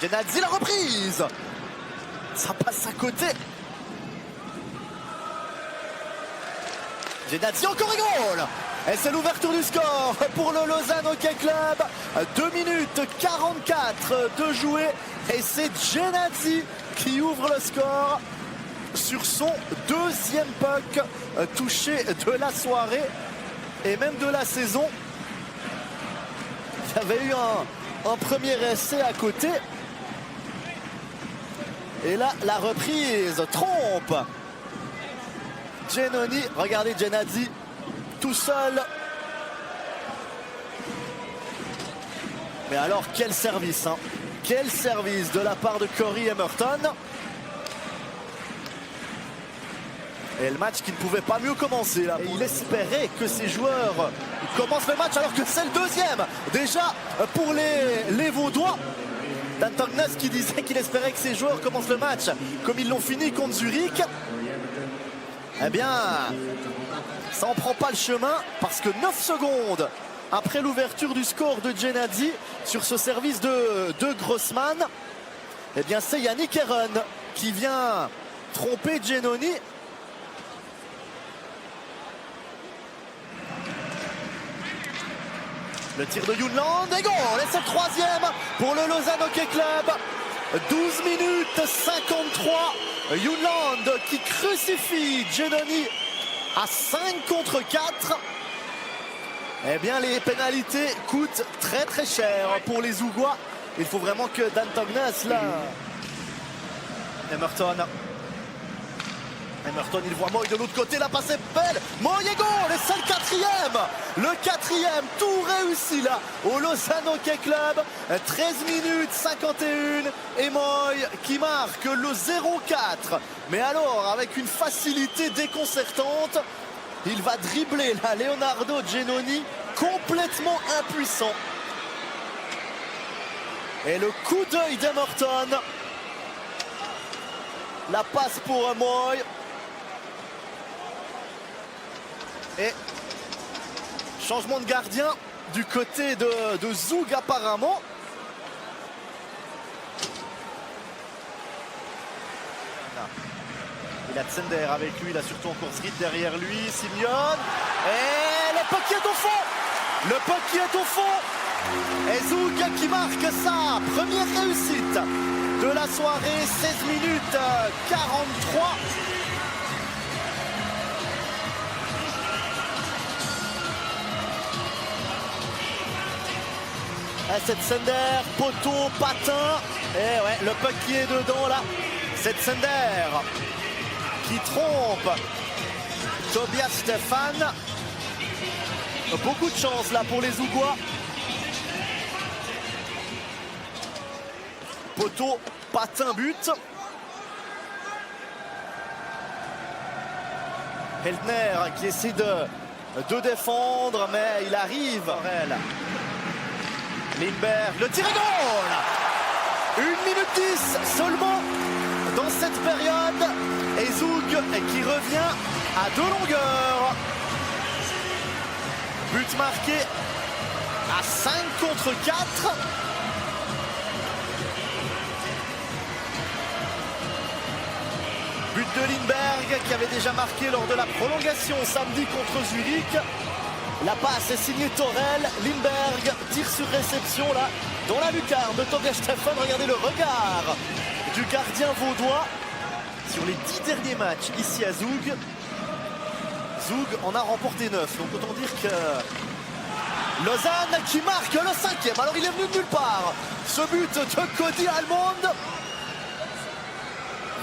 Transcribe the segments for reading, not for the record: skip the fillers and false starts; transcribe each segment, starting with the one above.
Genadzi, la reprise. Ça passe à côté. Genadzi, encore un goal. Et c'est l'ouverture du score pour le Lausanne Hockey Club. 2 minutes 44 de jouer. Et c'est Genadzi qui ouvre le score sur son deuxième puck touché de la soirée et même de la saison. Il y avait eu un premier essai à côté. Et là, la reprise trompe. Giannoni, regardez Genadzi, tout seul. Mais alors, quel service, hein. Quel service de la part de Corey Emerton. Et le match qui ne pouvait pas mieux commencer là. Et il espérait que ses joueurs commencent le match alors que c'est le deuxième. Déjà pour les Vaudois. Dan Tognes qui disait qu'il espérait que ses joueurs commencent le match comme ils l'ont fini contre Zurich. Eh bien, ça en prend pas le chemin parce que 9 secondes après l'ouverture du score de Genadzi sur ce service de Grossman, eh bien c'est Yannick Heron qui vient tromper Giannoni. Le tir de Junland et goal. Et c'est le troisième pour le Lausanne Hockey Club. 12 minutes 53. Junland qui crucifie Giannoni à 5 contre 4. Eh bien, les pénalités coûtent très très cher pour les Zougois. Il faut vraiment que Dan Tognes là. Emerton, il voit Moy de l'autre côté, la passe est belle. Moy et goal, et c'est le quatrième. Le quatrième, tout réussi là au Lausanne Hockey Club. 13 minutes 51 et Moy qui marque le 0-4. Mais alors, avec une facilité déconcertante, il va dribbler là Leonardo Giannoni, complètement impuissant. Et le coup d'œil d'Emerton. La passe pour Moy. Et changement de gardien du côté de Zug apparemment. Il a Tsender avec lui, il a surtout encore Zrid derrière lui, Simeone. Et le puck qui est au fond. Le puck qui est au fond. Et Zug qui marque sa première réussite de la soirée, 16 minutes 43. C'est Tsender, poteau, patin. Et ouais, le puck qui est dedans là. C'est Tsender qui trompe Tobias Stefan. Beaucoup de chance là pour les Zougois. Poteau, patin, but. Heldner qui essaie de défendre, mais il arrive. Lindberg, le tir et goal. 1 minute 10 seulement dans cette période. Et Zug qui revient à 2 longueurs. But marqué à 5 contre 4. But de Lindberg qui avait déjà marqué lors de la prolongation samedi contre Zurich. La passe est signée Torel. Lindberg tire sur réception là dans la lucarne de Tobias Stefan. Regardez le regard du gardien vaudois sur les 10 derniers matchs ici à Zug. Zug en a remporté 9. Donc autant dire que Lausanne qui marque le 5e. Alors il est venu de nulle part. Ce but de Cody Almond.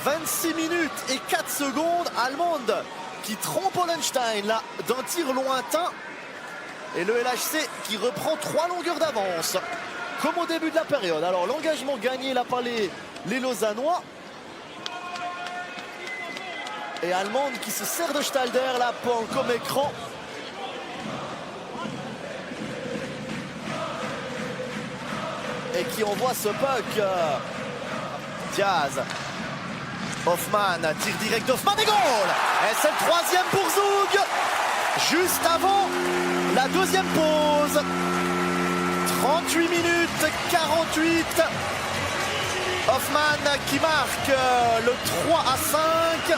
26 minutes et 4 secondes. Almond qui trompe Hollenstein là d'un tir lointain. Et le LHC qui reprend 3 longueurs d'avance, comme au début de la période. Alors l'engagement gagné là par les Lausannois. Et Almond qui se sert de Stalder là comme écran. Et qui envoie ce puck. Diaz. Hoffman, tir direct d'Hoffman et goal. Et c'est le 3e pour Zug. Juste avant la deuxième pause. 38 minutes 48. Hoffmann qui marque le 3-5.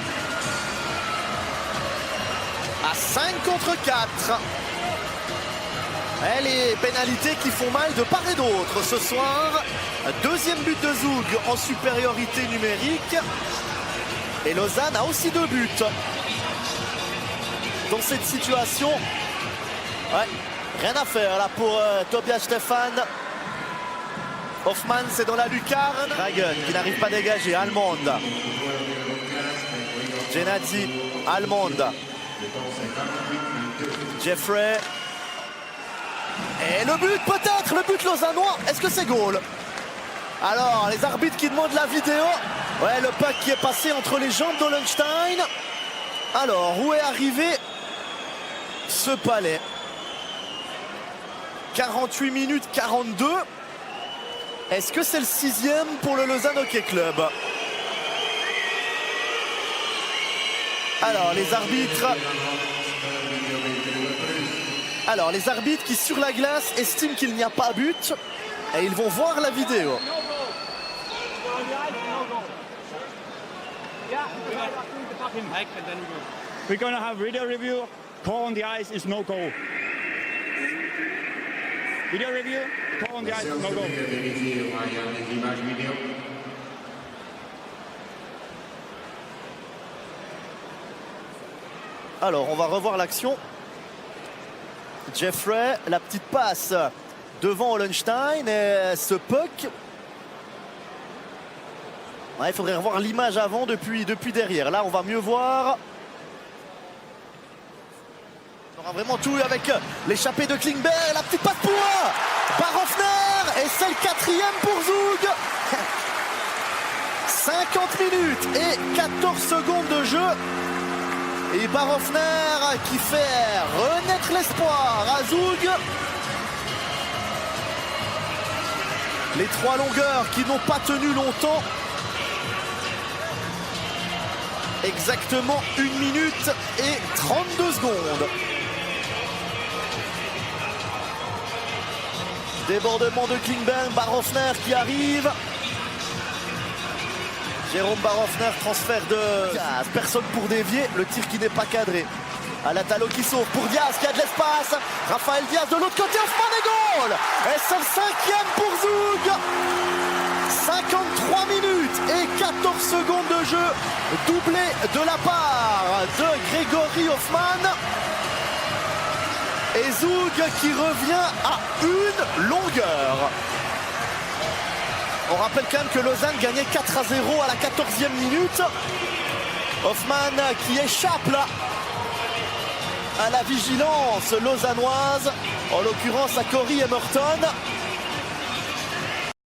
À 5 contre 4. Et les pénalités qui font mal de part et d'autre ce soir. Deuxième but de Zug en supériorité numérique. Et Lausanne a aussi 2 buts. Dans cette situation, ouais, rien à faire là pour Tobias Stephan. Hoffmann, c'est dans la lucarne. Ragen qui n'arrive pas à dégager. Almond. Genadzi. Almond. Jeffrey. Et le but peut-être, le but lausannois. Est-ce que c'est goal? Alors, les arbitres qui demandent la vidéo. Ouais, le puck qui est passé entre les jambes d'Ollenstein. Alors, où est arrivé ce palais? 48 minutes 42. Est-ce que c'est le 6e pour le Lausanne Hockey Club? Alors, les arbitres qui, sur la glace, estiment qu'il n'y a pas but. Et ils vont voir la vidéo. We're going to have video review. Call on the ice is no goal. Video review. Call on the ice is no goal. Alors, on va revoir l'action. Jeffrey, la petite passe devant Ollenstein et ce puck. Ouais, il faudrait revoir l'image avant depuis derrière. Là, on va mieux voir. On aura vraiment tout eu avec l'échappée de Klingberg. La petite passe pour Barhoffner. Et c'est le 4e pour Zug. 50 minutes et 14 secondes de jeu. Et Barhoffner qui fait renaître l'espoir à Zug. Les 3 longueurs qui n'ont pas tenu longtemps. Exactement 1 minute et 32 secondes. Débordement de Klingberg, Barhoffner qui arrive. Jérôme Barhoffner, transfert de Diaz. Personne pour dévier, le tir qui n'est pas cadré. Alatalo qui sauve pour Diaz qui a de l'espace. Raphaël Diaz de l'autre côté, Hoffmann et goal. Et c'est le 5e pour Zug. 53 minutes et 14 secondes de jeu, doublé de la part de Grégory Hoffmann. Et Zug qui revient à 1 longueur. On rappelle quand même que Lausanne gagnait 4-0 à la 14e minute. Hoffmann qui échappe là à la vigilance lausannoise, en l'occurrence à Corey Emerton.